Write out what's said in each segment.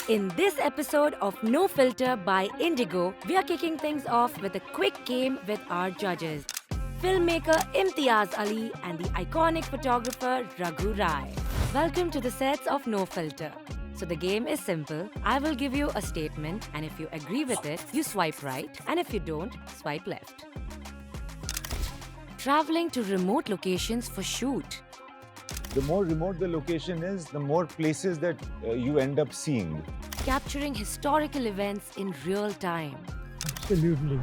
In this episode of No Filter by Indigo, we are kicking things off with a quick game with our judges, filmmaker Imtiaz Ali and the iconic photographer Raghu Rai. Welcome to the sets of No Filter. So the game is simple. I will give you a statement, and if you agree with it, you swipe right, and if you don't, swipe left. Traveling to remote locations for shoot. The more remote the location is, the more places that you end up seeing. Capturing historical events in real time. Absolutely.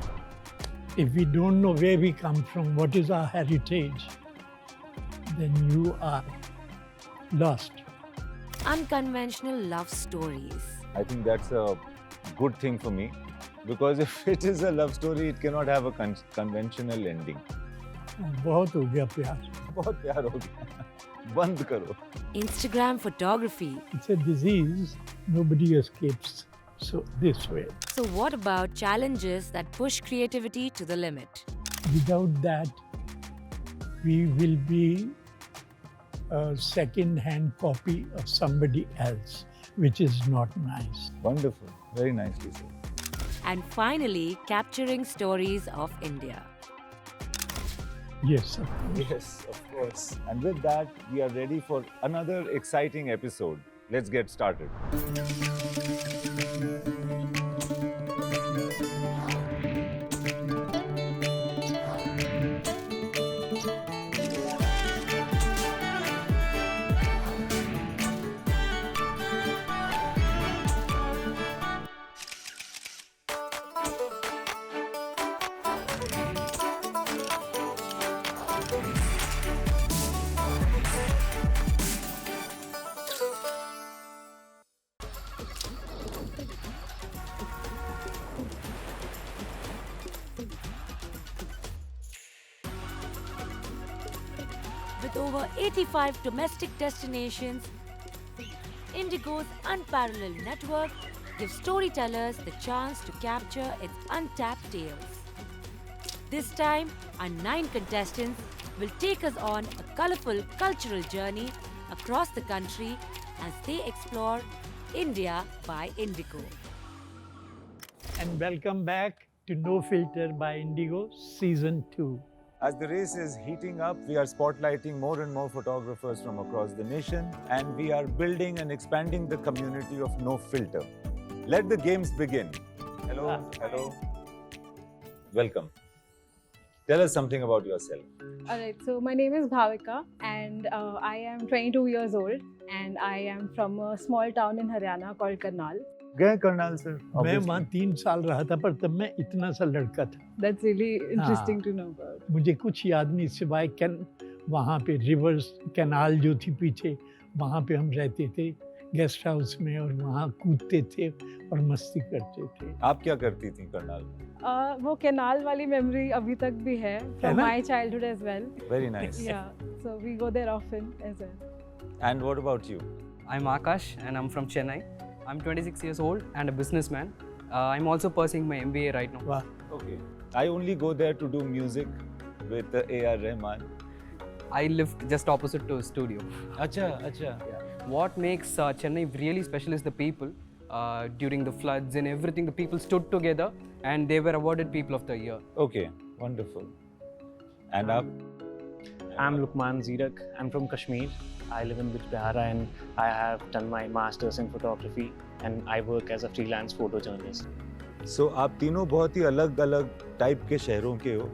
If we don't know where we come from, what is our heritage, then you are lost. Unconventional love stories. I think that's a good thing for me, because if it is a love story, it cannot have a conventional ending. बहुत हो गया प्यार. बहुत प्यार हो गया. बंद करो. Instagram photography. It's a disease, nobody escapes. So this way. So what about challenges that push creativity to the limit? Without that, we will be a second-hand copy of somebody else, which is not nice. Wonderful. Very nicely said. And finally, capturing stories of India. Yes, of course. Yes, of course. And with that, we are ready for another exciting episode. Let's get started. With over 85 domestic destinations, Indigo's unparalleled network gives storytellers the chance to capture its untapped tales. This time, our 9 contestants will take us on a colorful cultural journey across the country as they explore India by Indigo. And welcome back to No Filter by Indigo, Season 2. As the race is heating up, we are spotlighting more and more photographers from across the nation, and we are building and expanding the community of No Filter. Let the games begin. Hello, hello. Welcome. Tell us something about yourself. Alright, so my name is Bhavika and I am 22 years old and I am from a small town in Haryana called Karnal. गए Karnal sir. मैं वहाँ 3 साल रहा था, पर तब मैं इतना सा लड़का था. That's really interesting to know about. मुझे कुछ याद नहीं सिवाय वहाँ पे रिवर्स कैनाल जो थी पीछे, वहाँ पे हम रहते थे गेस्ट हाउस में, और वहाँ कूदते थे और मस्ती करते थे. आप क्या करती थी करनाल में? वो कैनाल वाली मेमोरी अभी तक भी है from my childhood as well. Very nice. Yeah, so we go there often as well. And what about you? I'm Akash and I'm from Chennai. I'm 26 years old and a businessman. I'm also pursuing my MBA right now. वाह. Okay. I only go there to do music with A.R. Rahman. I lived just opposite to a studio. Acha, acha. What makes Chennai really special is the people. During the floods and everything, the people stood together and they were awarded People of the Year. Okay, wonderful. And up? I'm Lukman Zirak. I'm from Kashmir. I live in Bijbehara and I have done my master's in photography and I work as a freelance photojournalist. So आप तीनों बहुत ही अलग-अलग type के शहरों के हो.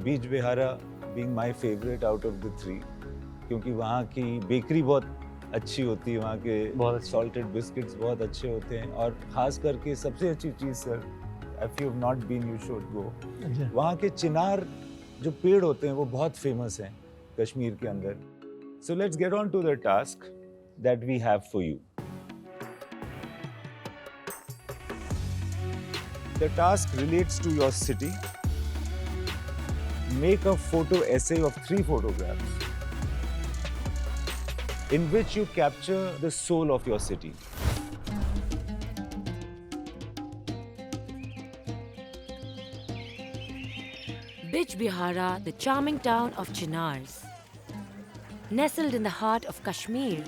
बीच बिहारा being my favorite out of the 3, क्योंकि वहाँ की बेकरी बहुत अच्छी होती है, वहाँ के सॉल्टेड बिस्किट्स बहुत अच्छे होते हैं, और खास करके सबसे अच्छी चीज़ sir, if you have not been you should go. वहाँ के चिनार जो पेड़ होते हैं वो बहुत फेमस हैं कश्मीर के अंदर. So let's get on to the task that we have for you. The task relates to your city. Make a photo essay of 3 photographs in which you capture the soul of your city. Bijbehara, the charming town of Chinars. Nestled in the heart of Kashmir,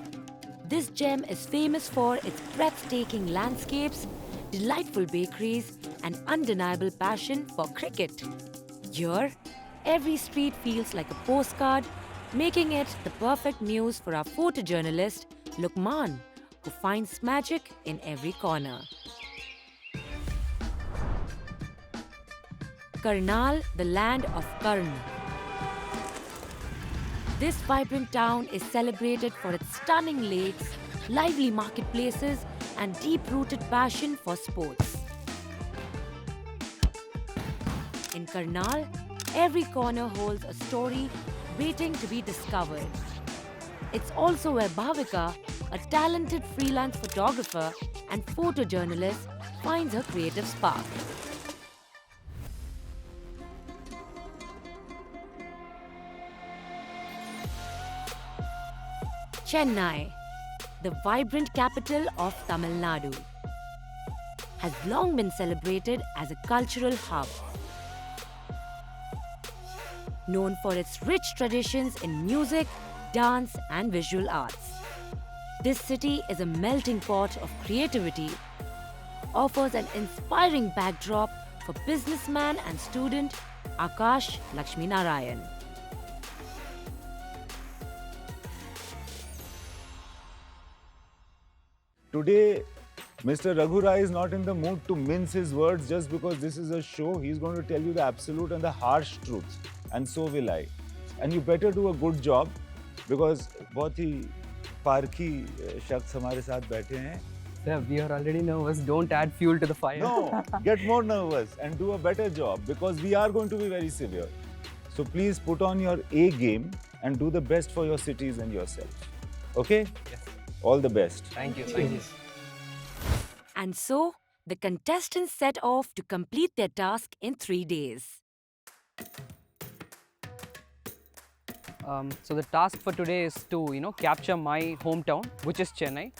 this gem is famous for its breathtaking breathtaking landscapes, delightful bakeries, and undeniable passion for cricket. Here, every street feels like a postcard, making it the perfect muse for our photojournalist, Lukman, who finds magic in every corner. Karnal, the land of Karn. This vibrant town is celebrated for its stunning lakes, lively marketplaces, and deep-rooted passion for sports. In Karnal, every corner holds a story waiting to be discovered. It's also where Bhavika, a talented freelance photographer and photojournalist, finds her creative spark. Chennai, the vibrant capital of Tamil Nadu, has long been celebrated as a cultural hub. Known for its rich traditions in music, dance, and visual arts. This city is a melting pot of creativity, offers an inspiring backdrop for businessman and student Akash Lakshminarayan. Today, Mr. Raghu Rai is not in the mood to mince his words just because this is a show. He's going to tell you the absolute and the harsh truth. And so will I. And you better do a good job because बहुत ही पारखी शख्स हमारे साथ बैठे हैं. Sir, we are already nervous. Don't add fuel to the fire. No, get more nervous and do a better job because we are going to be very severe. So please put on your A game and do the best for your cities and yourself. Okay? Yes. All the best. Thank you. Thank you. And so, the contestants set off to complete their task in 3 days. So the task for today is to capture my hometown, which is Chennai.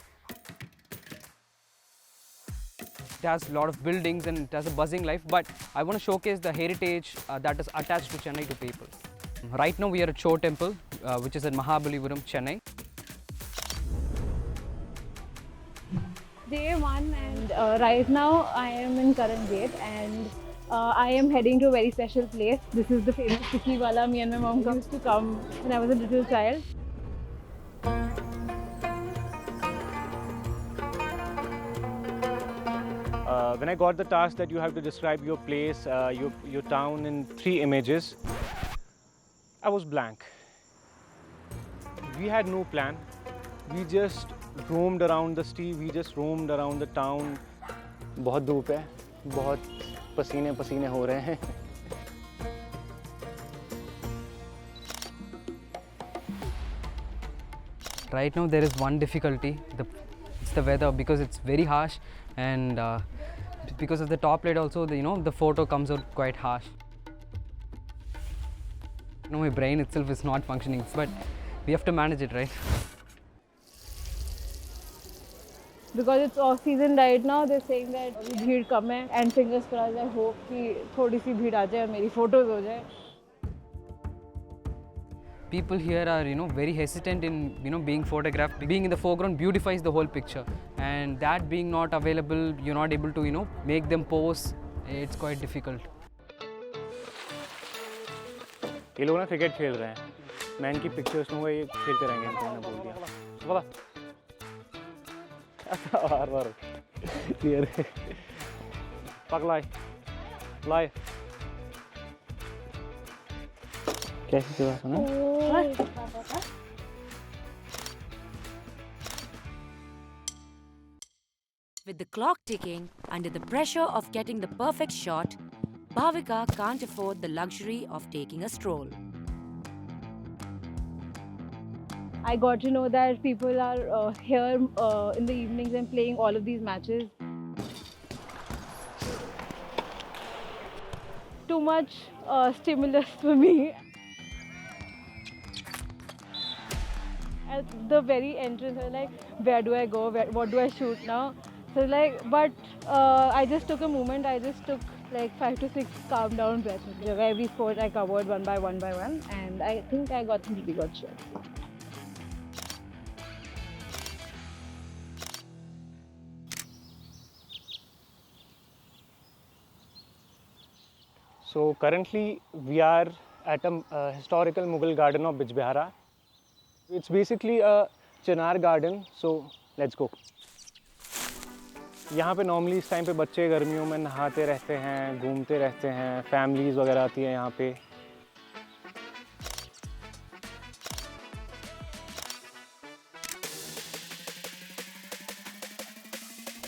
It has a lot of buildings and it has a buzzing life, but I want to showcase the heritage that is attached to Chennai to people. Right now we are at Cho Temple, which is at Mahabalipuram, Chennai. Day 1 and right now I am in Karan Gate and I am heading to a very special place. This is the famous Tikki Wala. Me and my mom used to come when I was a little child. When I got the task that you have to describe your place, your town in 3 images, I was blank. We had no plan. We just roamed around the city, we just roamed around the town. बहुत धूप है, बहुत पसीने पसीने हो रहे हैं. Right now there is one difficulty. It's the weather because it's very harsh, and because of the top light also, the photo comes out quite harsh. My brain itself is not functioning, but we have to manage it, right? Because it's off season right now, they're saying that भीड़ कम है and fingers crossed I hope कि थोड़ी सी भीड़ आ जाए और मेरी photos हो जाए. People here are very hesitant in being photographed. Being in the foreground beautifies the whole picture, and that being not available, you're not able to make them pose. It's quite difficult. ये लोग ना cricket खेल रहे हैं. मैं इनकी pictures लूँगा, ये खेलते रहेंगे. इनको मैंने बोल दिया. बोला. बार ये पकलाई लाई कैसी सेवा सुना. With the clock ticking, under the pressure of getting the perfect shot, Bhavika can't afford the luxury of taking a stroll. I got to know that people are here in the evenings and playing all of these matches. Too much stimulus for me. At the very entrance, I was like, where do I go? What do I shoot now? So but I just took a moment. I just took like 5 to 6 calm down breaths. Every sport I covered one by one, and I think I got some pretty good shots. So currently we are at a historical Mughal garden of Bijbehara. It's basically a chinar garden, so let's go. यहाँ पे normally इस time पे बच्चे गर्मियों में नहाते रहते हैं, घूमते रहते हैं, फैमिलीज वगैरह आती हैं यहाँ पे.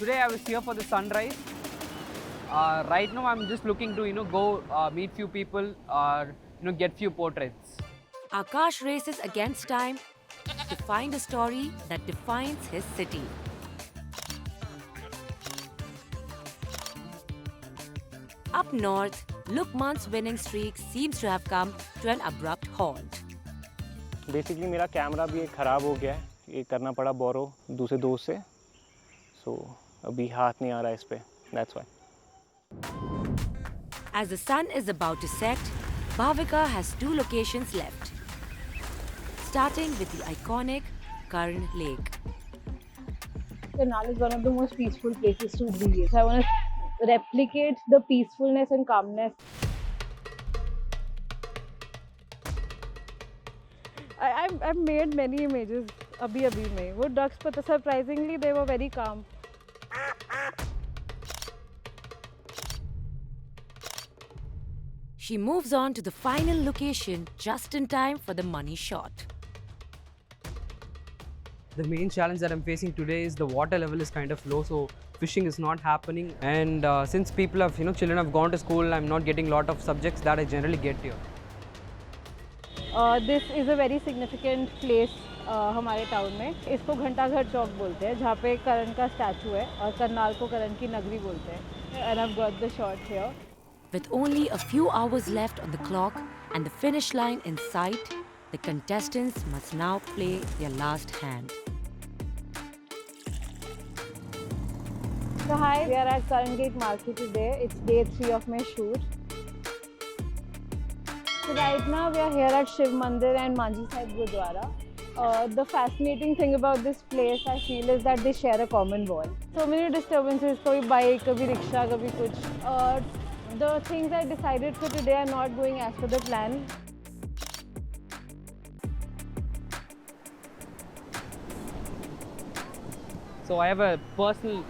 Today I was here for the sunrise. Right now I'm just looking to go meet few people or get few portraits. Akash races against time to find a story that defines his city. Up north, Lukman's winning streak seems to have come to an abrupt halt. Basically मेरा camera भी एक ख़राब हो गया है, ये करना पड़ा बोरो दूसरे दोस्त से, सो अभी हाथ नहीं आ रहा है इस पे, that's why. As the sun is about to set, Bhavika has two locations left. Starting with the iconic Karn Lake. Karnal is one of the most peaceful places to be. So I want to replicate the peacefulness and calmness. I've made many images abhi mein. वो ducks, but surprisingly they were very calm. She moves on to the final location just in time for the money shot. The main challenge that I'm facing today is the water level is kind of low, so fishing is not happening. And since people have, children have gone to school, I'm not getting a lot of subjects that I generally get here. This is a very significant place हमारे town में. इसको घंटाघर चौक बोलते हैं, जहाँ पे करण का statue है और करनाल को करण की नगरी बोलते हैं. And I've got the shot here. With only a few hours left on the clock and the finish line in sight, the contestants must now play their last hand. So hi, we are at Karan Gate Market today. It's day 3 of my shoot. So right now we are here at Shiv Mandir and Manji Sahib Gurdwara. The fascinating thing about this place I feel is that they share a common wall. So many disturbances, kabhi bike, kabhi rickshaw, kabhi kuch. The things I decided for today are not going as per the plan. So I have a personal,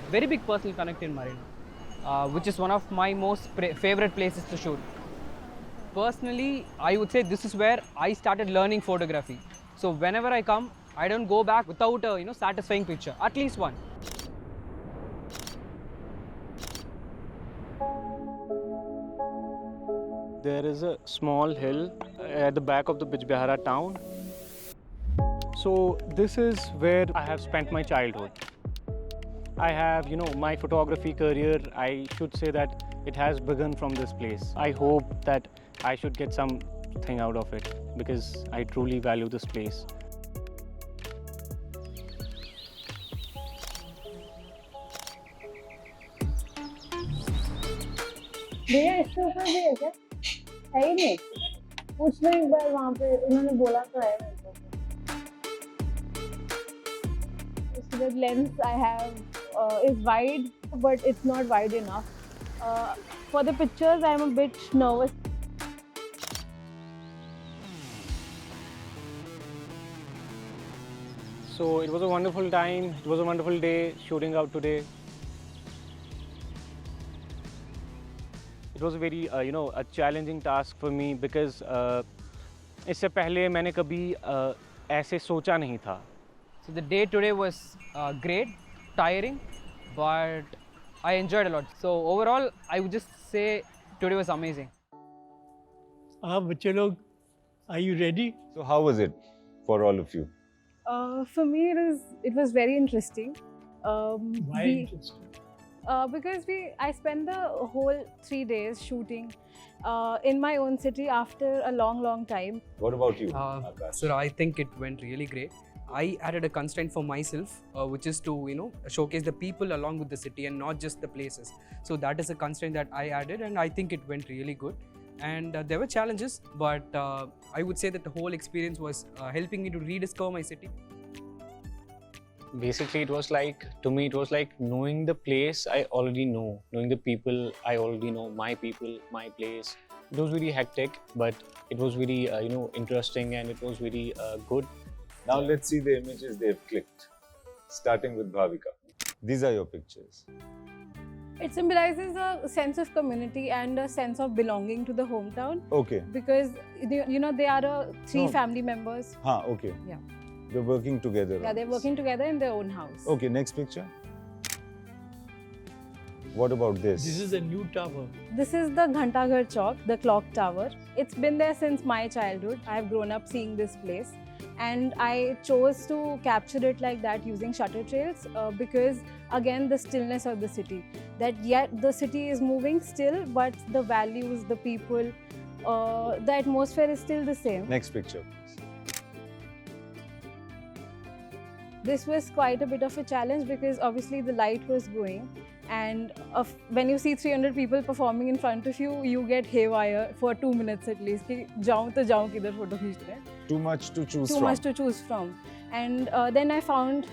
very big personal connect in Marina, which is one of my most favorite places to shoot. Personally, I would say this is where I started learning photography. So whenever I come, I don't go back without a satisfying picture, at least one. There is a small hill at the back of the Bijbehara town. So this is where I have spent my childhood. I have, my photography career, I should say that it has begun from this place. I hope that I should get something out of it because I truly value this place. भैया इसके ऊपर भी है क्या? है ही नहीं. पूछ लो एक बार वहाँ पे, उन्होंने बोला तो है मेरे को. So the lens I have is wide, but it's not wide enough. For the pictures, I'm a bit nervous. So it was a wonderful time. It was a wonderful day shooting out today. It was a very, a challenging task for me because इससे पहले मैंने कभी ऐसे सोचा नहीं था. So the day today was great, tiring, but I enjoyed a lot. So overall, I would just say today was amazing. बच्चे लोग, are you ready? So how was it for all of you? For me, it was very interesting. Why interesting? Because I spent the whole 3 days shooting in my own city after a long time. What about you? So I think it went really great. I added a constraint for myself, which is to showcase the people along with the city and not just the places. So that is a constraint that I added, and I think it went really good. And there were challenges, but I would say that the whole experience was helping me to rediscover my city. Basically, it was like, to me, it was like knowing the place I already know, knowing the people I already know, my people, my place. It was very hectic, but it was very, interesting, and it was very good. Now let's see the images they've clicked. Starting with Bhavika. These are your pictures. It symbolizes a sense of community and a sense of belonging to the hometown, Okay. because they are three No. family members. Okay. Yeah. They're working together. Yeah, on they're this. working together in their own house. Okay, next picture. What about this? This is a new tower. This is the Ghantaghar Chowk, the clock tower. It's been there since my childhood. I've grown up seeing this place, and I chose to capture it like that using shutter trails because, again, the stillness of the city. That yet the city is moving still, but the values, the people, the atmosphere is still the same. Next picture, please. This was quite a bit of a challenge because obviously the light was going, and when you see 300 people performing in front of you, you get haywire for 2 minutes at least. कि जाऊँ तो जाऊँ किधर photo खींच रहे हैं. Too much to choose Too from. much to choose from. And then I found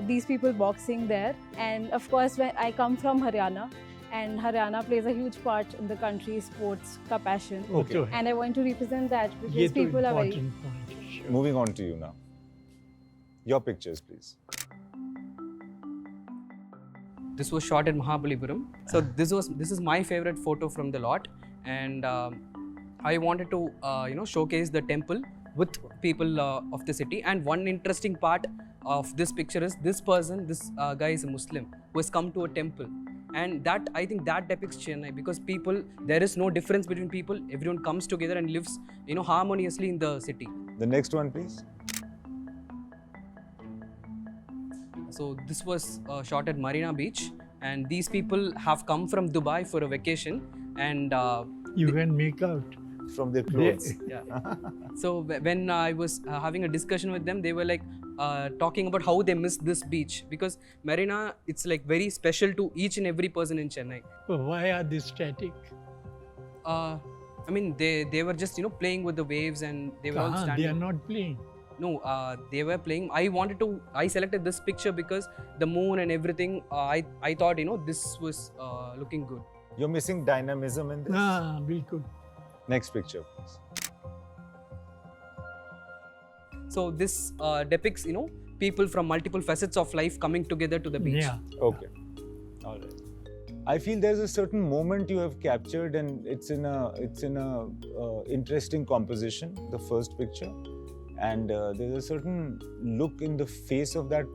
these people boxing there, and of course when I come from Haryana, and Haryana plays a huge part in the country's sports ka passion, वो तो है. and I want to represent that ये because तो people are very. important point है, sure. Moving on to you now. Your pictures, please. This was shot in Mahabalipuram. So this is my favorite photo from the lot, and I wanted to showcase the temple with people of the city. And one interesting part of this picture is this guy is a Muslim who has come to a temple, and that, I think, that depicts Chennai, because there is no difference between people. Everyone comes together and lives harmoniously in the city. The next one, please. So this was shot at Marina Beach, and these people have come from Dubai for a vacation, and You can make out. From their They, clothes. yeah. So when I was having a discussion with them, they were like talking about how they miss this beach, because Marina, it's like very special to each and every person in Chennai. why are they static? I mean, they were just playing with the waves, and they were all Kahan? standing. They are not playing. No, they were playing. I selected this picture because the moon and everything. I thought this was looking good. You're missing dynamism in this. हाँ बिल्कुल. Next picture, please. So this depicts people from multiple facets of life coming together to the beach. Yeah. Okay. All right. I feel there's a certain moment you have captured, and it's in a interesting composition. The first picture, and there's a certain look in the face of that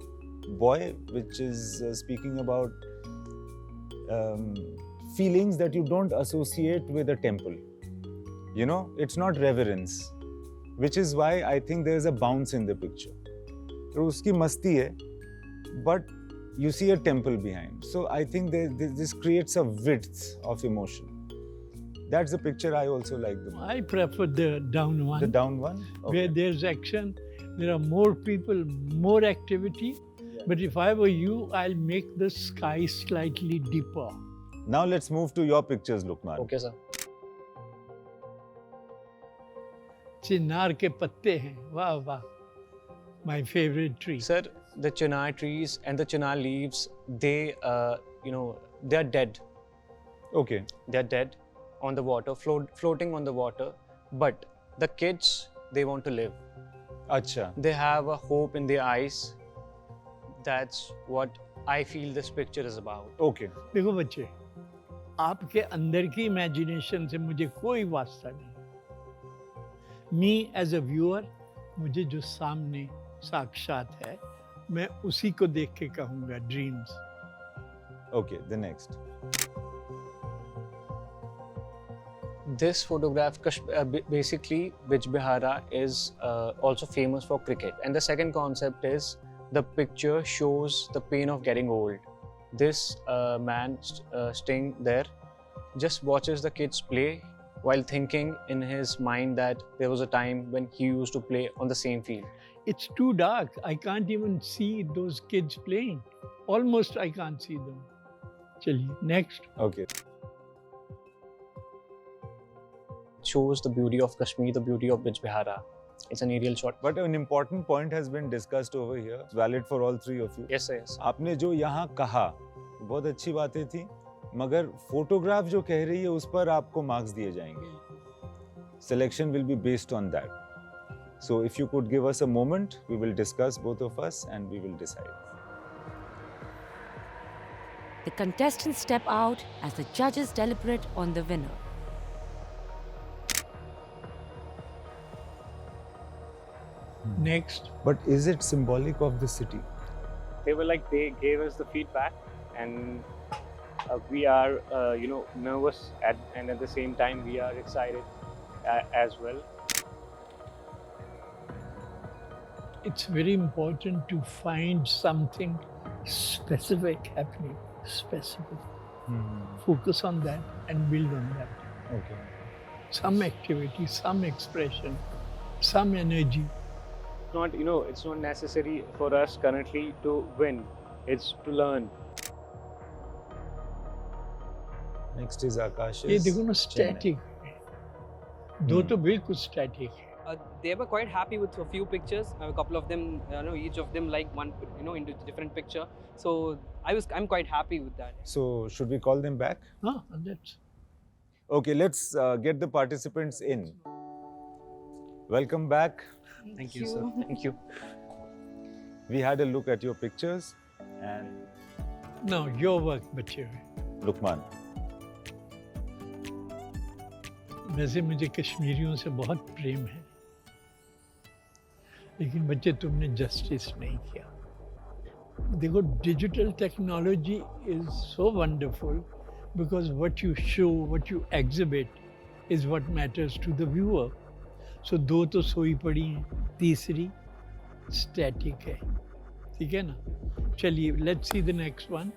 boy, which is speaking about feelings that you don't associate with a temple. It's not reverence, which is why I think there's a bounce in the picture. तो उसकी मस्ती है, but you see a temple behind. So I think this creates a width of emotion. That's the picture I also like the most. I prefer the down one. The down one? Where there's action, there are more people, more activity. But if I were you, I'll make the sky slightly deeper. Now let's move to your pictures, Lukman. Okay, sir. चिनार के पत्ते हैं, वाह वाह. My favorite tree. Sir, the chinar trees and the chinar leaves, they are dead. Okay. They're dead on the water, floating on the water. But the kids, they want to live. Acha. They have a hope in their eyes. That's what I feel this picture is about. Okay. देखो बच्चे, आपके अंदर की imagination से मुझे कोई वास्ता नहीं. Me as a viewer, मुझे जो सामने साक्षात है, मैं उसी को देख के कहूँगा dreams. Okay. The next. This photograph, basically, Bijbehara is also famous for cricket. And the second concept is the picture shows the pain of getting old. This man staying there just watches the kids play while thinking in his mind that there was a time when he used to play on the same field. It's too dark. I can't even see those kids playing. Almost I can't see them. चलिए, next. Okay. It shows the beauty of Kashmir, the beauty of Bijbehara. It's an aerial shot. But an important point has been discussed over here, valid for all three of you. Yes, sir, yes. आपने जो यहाँ कहा बहुत अच्छी बातें थी, मगर photograph जो कह रही है उस पर आपको मार्क्स दिए जाएंगे. Selection will be based on that. So if you could give us a moment, we will discuss, both of us, and we will decide. The contestants step out as the judges deliberate on the winner. Next. But is it symbolic of the city? They gave us the feedback, and we are, nervous, and at the same time we are excited as well. It's very important to find something specific happening. Specific. Focus on that and build on that. Okay. Some activity, some expression, some energy. It's not necessary for us currently to win. It's to learn. Next is Akash. ये देखो ना static है. दो तो बिल्कुल static है. They were quite happy with a few pictures. A couple of them, each of them like one, into different picture. So I'm quite happy with that. So should we call them back? That's Okay, let's get the participants in. Welcome back. Thank you, sir. Thank you. We had a look at your pictures and no your work बच्चे. Lukman. वैसे मुझे कश्मीरियों से बहुत प्रेम है, लेकिन बच्चे तुमने जस्टिस नहीं किया. देखो digital technology is so wonderful because what you show, what you exhibit is what matters to the viewer. So दो तो सोई पड़ी हैं, तीसरी स्टैटिक है. ठीक है ना? चलिए let's see the next one.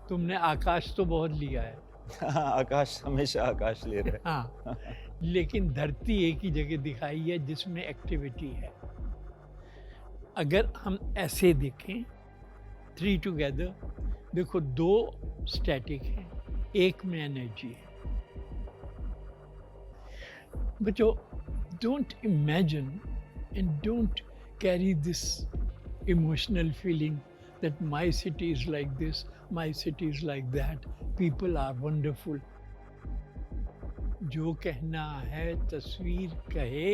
तुमने आकाश तो बहुत लिया है. आकाश हमेशा आकाश ले रहे हैं. हाँ, लेकिन धरती एक ही जगह दिखाई है जिसमें एक्टिविटी है. अगर हम ऐसे देखें 3 टुगेदर, देखो 2 स्टैटिक हैं, एक में एनर्जी है. बच्चों, don't imagine and don't carry this emotional feeling that my city is like this, my city is like that, people are wonderful. जो कहना है तस्वीर कहे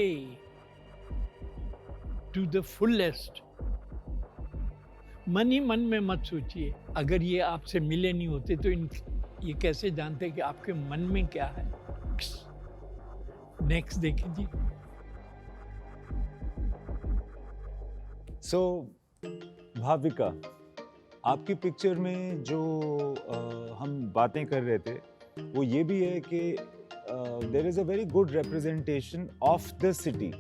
to the fullest. मन ही मन में मत सोचिए. अगर ये आपसे मिले नहीं होते तो ये कैसे जानते कि आपके मन में क्या है. नेक्स्ट देखिए जी. So भाविका, आपकी पिक्चर में जो हम बातें कर रहे थे वो ये भी है कि there is a very good representation of the city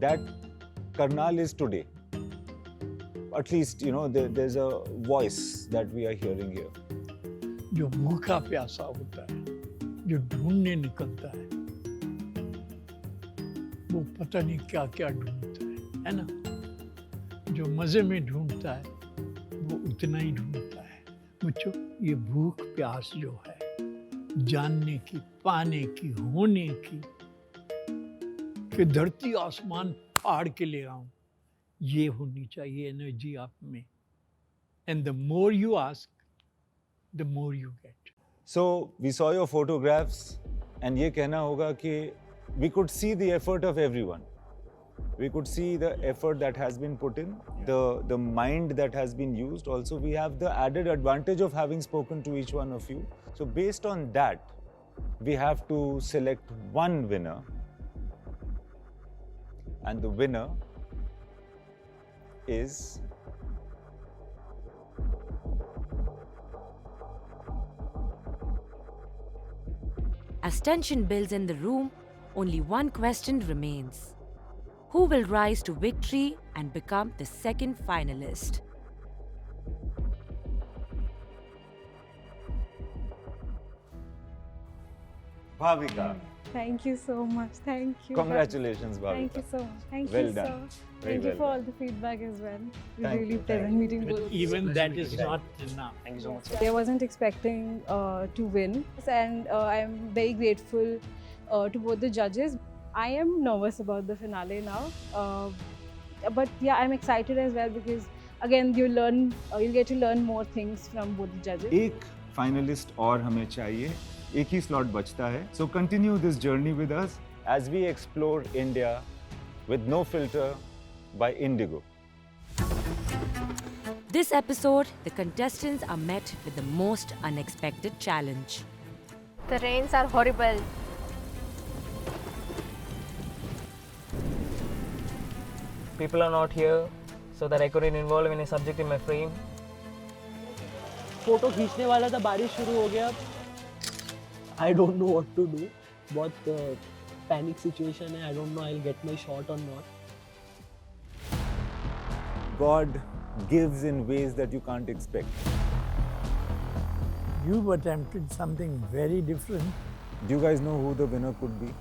that Karnal is today. At least there is a voice that we are hearing here. जो भूखा प्यासा होता है, जो ढूंढने निकलता है, वो पता नहीं क्या क्या ढूंढता है ना. जो मजे में ढूंढता है वो उतना ही ढूंढता है. बच्चों, ये भूख प्यास जो है जानने की, पाने की, होने की, कि धरती आसमान फाड़ के ले आऊं, ये होनी चाहिए एनर्जी आप में. And the more you ask, the more you get. So we saw your photographs and ये कहना होगा कि we could see the effort of everyone. We could see the effort that has been put in, the mind that has been used. Also, we have the added advantage of having spoken to each one of you. So based on that, we have to select one winner. And the winner is As tension builds in the room, only one question remains. Who will rise to victory and become the second finalist? Bhavika. Thank you so much. Thank you. Congratulations, Bhavika. Thank you so much. Thank Well you, done. sir. Very Thank you well for all done. the feedback as well. It was Thank really you, thank pleasant you. meeting But both. even that is not enough. Thank you so much, sir. I wasn't expecting to win, and I'm very grateful to both the judges. I am nervous about the finale now, but yeah, I'm excited as well because again you'll get to learn more things from both the judges. एक finalist और हमें चाहिए, एक ही slot बचता है. So continue this journey with us as we explore India with no filter by Indigo. This episode, the contestants are met with the most unexpected challenge. The rains are horrible. People are not here, so that I couldn't involve any subject in my frame. Photo खींचने वाला था, बारिश शुरू हो गया. I don't know what to do. बहुत panic situation है. I don't know I will get my shot और not. God gives in ways that you can't expect. You've attempted something very different. Do you guys know who the winner could be?